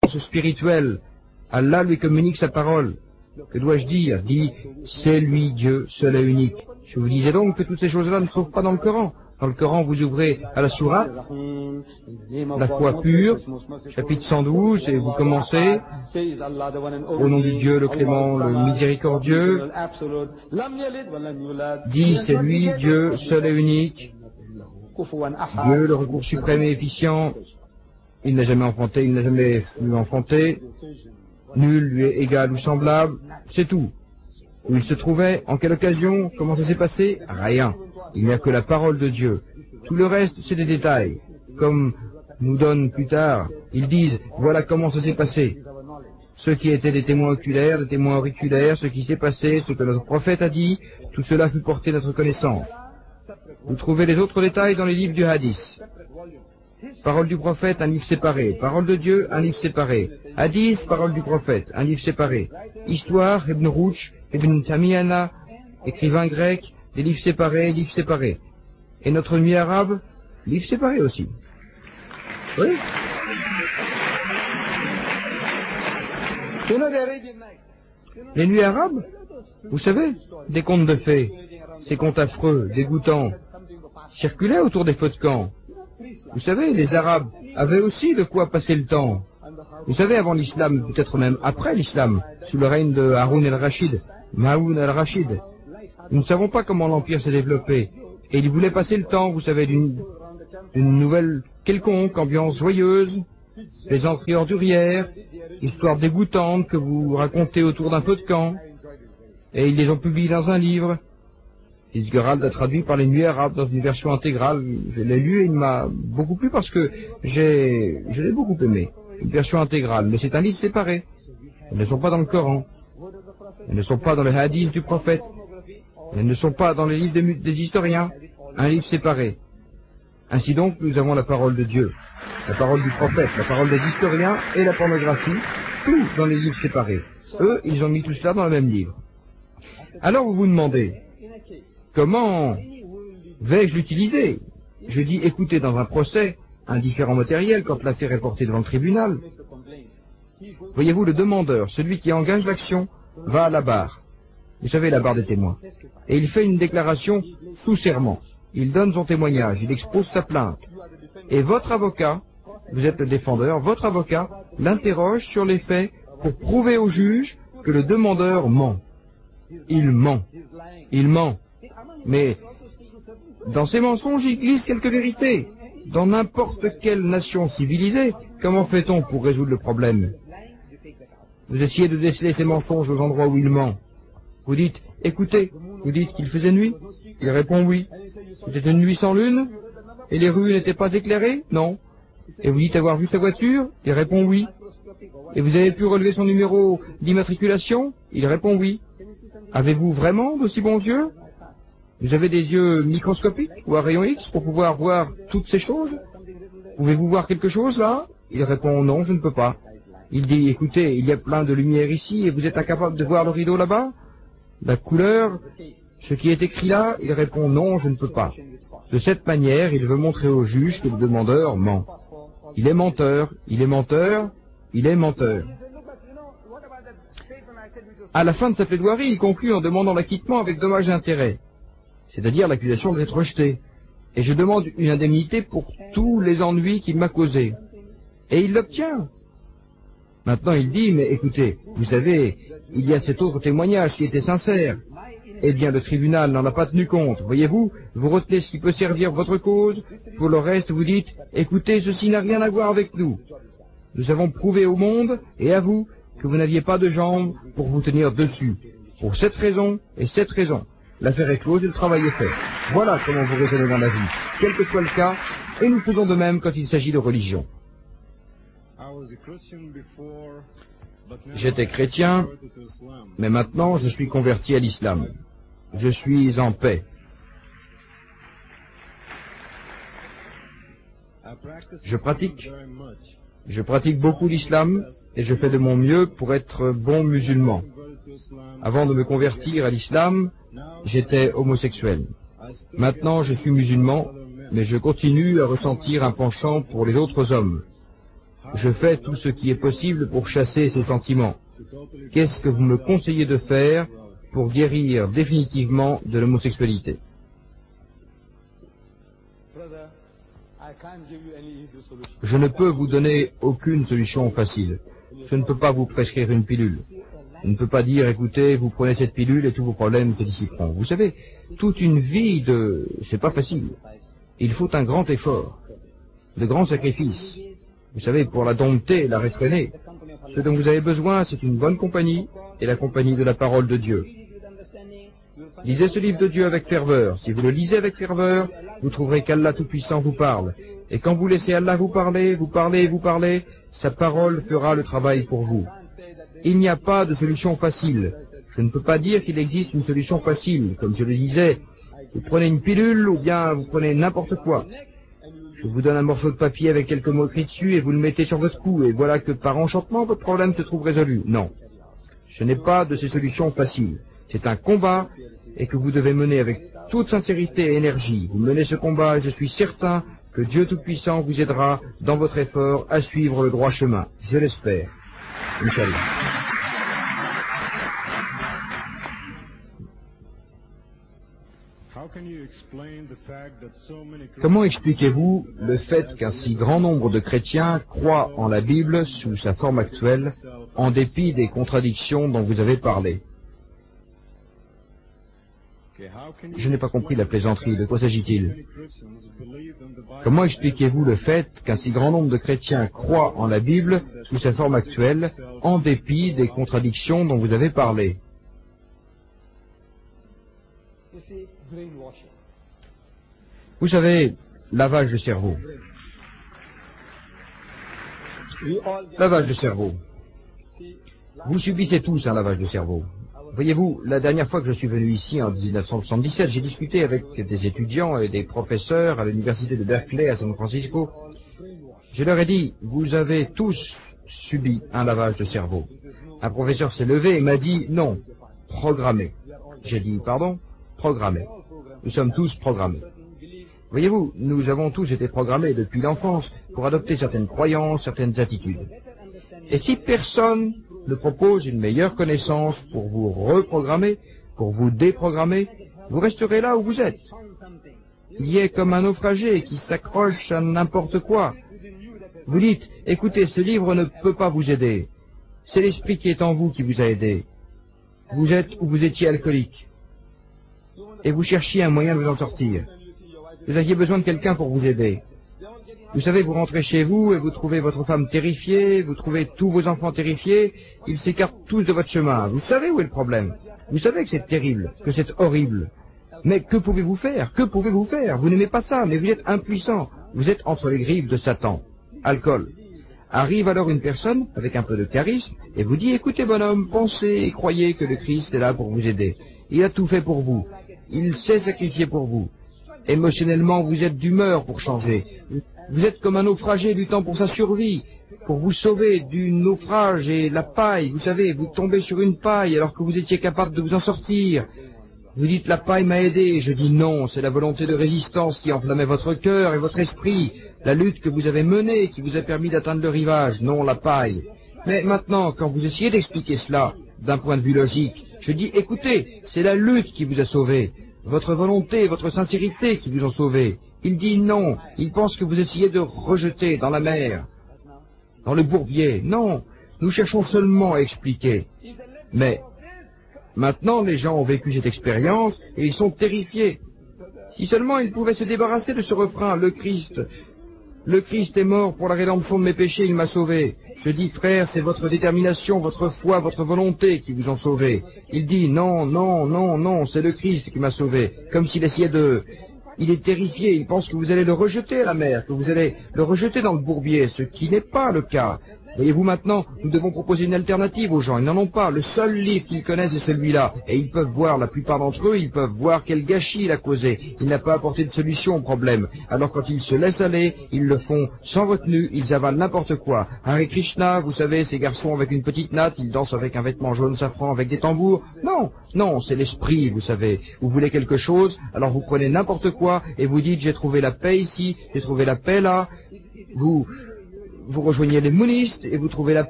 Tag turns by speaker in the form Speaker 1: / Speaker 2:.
Speaker 1: spirituel. Allah lui communique sa parole. Que dois-je dire? Dit, c'est lui Dieu, seul et unique. Je vous disais donc que toutes ces choses-là ne se trouvent pas dans le Coran. Dans le Coran, vous ouvrez à la sourate, la foi pure, chapitre 112, et vous commencez, au nom du Dieu, le clément, le miséricordieux, dit, c'est lui, Dieu, seul et unique, Dieu, le recours suprême et efficient, il n'a jamais enfanté, il n'a jamais eu enfanté, nul lui est égal ou semblable, c'est tout. Où il se trouvait, en quelle occasion, comment ça s'est passé? Rien. Il n'y a que la parole de Dieu. Tout le reste, c'est des détails. Comme nous donnent plus tard, ils disent, voilà comment ça s'est passé. Ceux qui étaient des témoins oculaires, des témoins auriculaires, ce qui s'est passé, ce que notre prophète a dit, tout cela fut porté à notre connaissance. Vous trouvez les autres détails dans les livres du hadith. Parole du prophète, un livre séparé. Parole de Dieu, un livre séparé. Hadith, parole du prophète, un livre séparé. Histoire, Ibn Rushd, Ibn Tamiyana, écrivain grec, des livres séparés, livres séparés. Et notre nuit arabe, livre séparé aussi. Oui. Les nuits arabes, vous savez, des contes de fées, ces contes affreux, dégoûtants, circulaient autour des feux de camp. Vous savez, les Arabes avaient aussi de quoi passer le temps. Vous savez, avant l'islam, peut-être même après l'islam, sous le règne de Haroun el-Rachid, Mahoun el-Rachid, nous ne savons pas comment l'Empire s'est développé. Et il voulait passer le temps, vous savez, d'une nouvelle quelconque, ambiance joyeuse, plaisanterie ordurière, histoire dégoûtante que vous racontez autour d'un feu de camp. Et ils les ont publiés dans un livre. Fitzgerald a traduit par les Nuits arabes dans une version intégrale. Je l'ai lu et il m'a beaucoup plu parce que je l'ai beaucoup aimé. Une version intégrale, mais c'est un livre séparé. Elles ne sont pas dans le Coran. Elles ne sont pas dans les hadiths du prophète. Elles ne sont pas dans les livres des historiens. Un livre séparé. Ainsi donc, nous avons la parole de Dieu, la parole du prophète, la parole des historiens et la pornographie, tout dans les livres séparés. Eux, ils ont mis tout cela dans le même livre. Alors vous vous demandez, comment vais-je l'utiliser? Je dis, écoutez, dans un procès, un différent matériel, quand l'affaire est portée devant le tribunal. Voyez-vous, le demandeur, celui qui engage l'action, va à la barre. Vous savez, la barre des témoins. Et il fait une déclaration sous serment. Il donne son témoignage, il expose sa plainte. Et votre avocat, vous êtes le défendeur, votre avocat l'interroge sur les faits pour prouver au juge que le demandeur ment. Il ment. Il ment. Mais dans ces mensonges, il glisse quelques vérités. Dans n'importe quelle nation civilisée, comment fait-on pour résoudre le problème? Vous essayez de déceler ces mensonges aux endroits où il ment. Vous dites, écoutez, vous dites qu'il faisait nuit? Il répond oui. C'était une nuit sans lune? Et les rues n'étaient pas éclairées? Non. Et vous dites avoir vu sa voiture? Il répond oui. Et vous avez pu relever son numéro d'immatriculation? Il répond oui. Avez-vous vraiment d'aussi bons yeux? Vous avez des yeux microscopiques ou à rayon X pour pouvoir voir toutes ces choses? Pouvez-vous voir quelque chose là? Il répond non, je ne peux pas. Il dit, écoutez, il y a plein de lumière ici et vous êtes incapable de voir le rideau là-bas? La couleur, ce qui est écrit là? Il répond non, je ne peux pas. De cette manière, il veut montrer au juge que le demandeur ment. Il est menteur, il est menteur, il est menteur. À la fin de sa plaidoirie, il conclut en demandant l'acquittement avec dommages et intérêts, c'est-à-dire l'accusation d'être rejetée. Et je demande une indemnité pour tous les ennuis qu'il m'a causés. Et il l'obtient. Maintenant, il dit, mais écoutez, vous savez, il y a cet autre témoignage qui était sincère. Eh bien, le tribunal n'en a pas tenu compte. Voyez-vous, vous retenez ce qui peut servir votre cause. Pour le reste, vous dites, écoutez, ceci n'a rien à voir avec nous. Nous avons prouvé au monde et à vous que vous n'aviez pas de jambes pour vous tenir dessus. Pour cette raison et cette raison. L'affaire est close et le travail est fait. Voilà comment vous raisonnez dans la vie, quel que soit le cas, et nous faisons de même quand il s'agit de religion. J'étais chrétien, mais maintenant je suis converti à l'islam. Je suis en paix. Je pratique beaucoup l'islam et je fais de mon mieux pour être bon musulman. Avant de me convertir à l'islam, j'étais homosexuel. Maintenant, je suis musulman, mais je continue à ressentir un penchant pour les autres hommes. Je fais tout ce qui est possible pour chasser ces sentiments. Qu'est-ce que vous me conseillez de faire pour guérir définitivement de l'homosexualité? Je ne peux vous donner aucune solution facile. Je ne peux pas vous prescrire une pilule. Je ne peux pas dire, écoutez, vous prenez cette pilule et tous vos problèmes se dissiperont. Vous savez, toute une vie c'est pas facile. Il faut un grand effort, de grands sacrifices. Vous savez, pour la dompter, la réfréner. Ce dont vous avez besoin, c'est une bonne compagnie et la compagnie de la parole de Dieu. Lisez ce livre de Dieu avec ferveur. Si vous le lisez avec ferveur, vous trouverez qu'Allah Tout-Puissant vous parle. Et quand vous laissez Allah vous parler, sa parole fera le travail pour vous. Il n'y a pas de solution facile. Je ne peux pas dire qu'il existe une solution facile. Comme je le disais, vous prenez une pilule ou bien vous prenez n'importe quoi. Je vous donne un morceau de papier avec quelques mots écrits dessus et vous le mettez sur votre cou et voilà que par enchantement votre problème se trouve résolu. Non. Je n'ai pas de ces solutions faciles. C'est un combat et que vous devez mener avec toute sincérité et énergie. Vous menez ce combat et je suis certain que Dieu Tout-Puissant vous aidera dans votre effort à suivre le droit chemin. Je l'espère. Inch'Allah. Comment expliquez-vous le fait qu'un si grand nombre de chrétiens croient en la Bible sous sa forme actuelle, en dépit des contradictions dont vous avez parlé? Je n'ai pas compris la plaisanterie. De quoi s'agit-il? Comment expliquez-vous le fait qu'un si grand nombre de chrétiens croient en la Bible sous sa forme actuelle, en dépit des contradictions dont vous avez parlé? Vous savez, lavage de cerveau. Lavage de cerveau. Vous subissez tous un lavage de cerveau. Voyez-vous, la dernière fois que je suis venu ici, en 1977, j'ai discuté avec des étudiants et des professeurs à l'université de Berkeley à San Francisco. Je leur ai dit, vous avez tous subi un lavage de cerveau. Un professeur s'est levé et m'a dit, non, programmé. J'ai dit, pardon, programmé. Nous sommes tous programmés. Voyez-vous, nous avons tous été programmés depuis l'enfance pour adopter certaines croyances, certaines attitudes. Et si personne ne propose une meilleure connaissance pour vous reprogrammer, pour vous déprogrammer, vous resterez là où vous êtes. Il y est comme un naufragé qui s'accroche à n'importe quoi. Vous dites, écoutez, ce livre ne peut pas vous aider. C'est l'esprit qui est en vous qui vous a aidé. Vous êtes ou vous étiez alcoolique. Et vous cherchiez un moyen de vous en sortir. Vous aviez besoin de quelqu'un pour vous aider. Vous savez, vous rentrez chez vous et vous trouvez votre femme terrifiée, vous trouvez tous vos enfants terrifiés, ils s'écartent tous de votre chemin. Vous savez où est le problème. Vous savez que c'est terrible, que c'est horrible. Mais que pouvez-vous faire? Que pouvez-vous faire? Vous n'aimez pas ça, mais vous êtes impuissant. Vous êtes entre les griffes de Satan. Alcool. Arrive alors une personne avec un peu de charisme et vous dit, écoutez bonhomme, pensez et croyez que le Christ est là pour vous aider. Il a tout fait pour vous. Il s'est sacrifié pour vous. Émotionnellement, vous êtes d'humeur pour changer. Vous êtes comme un naufragé luttant pour sa survie, pour vous sauver du naufrage et la paille. Vous savez, vous tombez sur une paille alors que vous étiez capable de vous en sortir. Vous dites, la paille m'a aidé. Je dis non, c'est la volonté de résistance qui enflammait votre cœur et votre esprit. La lutte que vous avez menée qui vous a permis d'atteindre le rivage, non la paille. Mais maintenant, quand vous essayez d'expliquer cela d'un point de vue logique, je dis, écoutez, c'est la lutte qui vous a sauvé. Votre volonté, votre sincérité qui vous ont sauvé. Il dit non, il pense que vous essayez de rejeter dans la mer, dans le bourbier. Non, nous cherchons seulement à expliquer. Mais maintenant, les gens ont vécu cette expérience et ils sont terrifiés. Si seulement ils pouvaient se débarrasser de ce refrain, le Christ est mort pour la rédemption de mes péchés, il m'a sauvé. Je dis, frère, c'est votre détermination, votre foi, votre volonté qui vous ont sauvé. Il dit, non, non, non, non, c'est le Christ qui m'a sauvé. Comme s'il essayait de... Il est terrifié, il pense que vous allez le rejeter à la mer, que vous allez le rejeter dans le bourbier, ce qui n'est pas le cas. Voyez-vous maintenant, nous devons proposer une alternative aux gens. Ils n'en ont pas. Le seul livre qu'ils connaissent est celui-là. Et ils peuvent voir, la plupart d'entre eux, ils peuvent voir quel gâchis il a causé. Il n'a pas apporté de solution au problème. Alors quand ils se laissent aller, ils le font sans retenue, ils avalent n'importe quoi. Hare Krishna, vous savez, ces garçons avec une petite natte, ils dansent avec un vêtement jaune safran, avec des tambours. Non, non, c'est l'esprit, vous savez. Vous voulez quelque chose, alors vous prenez n'importe quoi et vous dites, j'ai trouvé la paix ici, j'ai trouvé la paix là. vous rejoignez les mounistes et vous trouvez la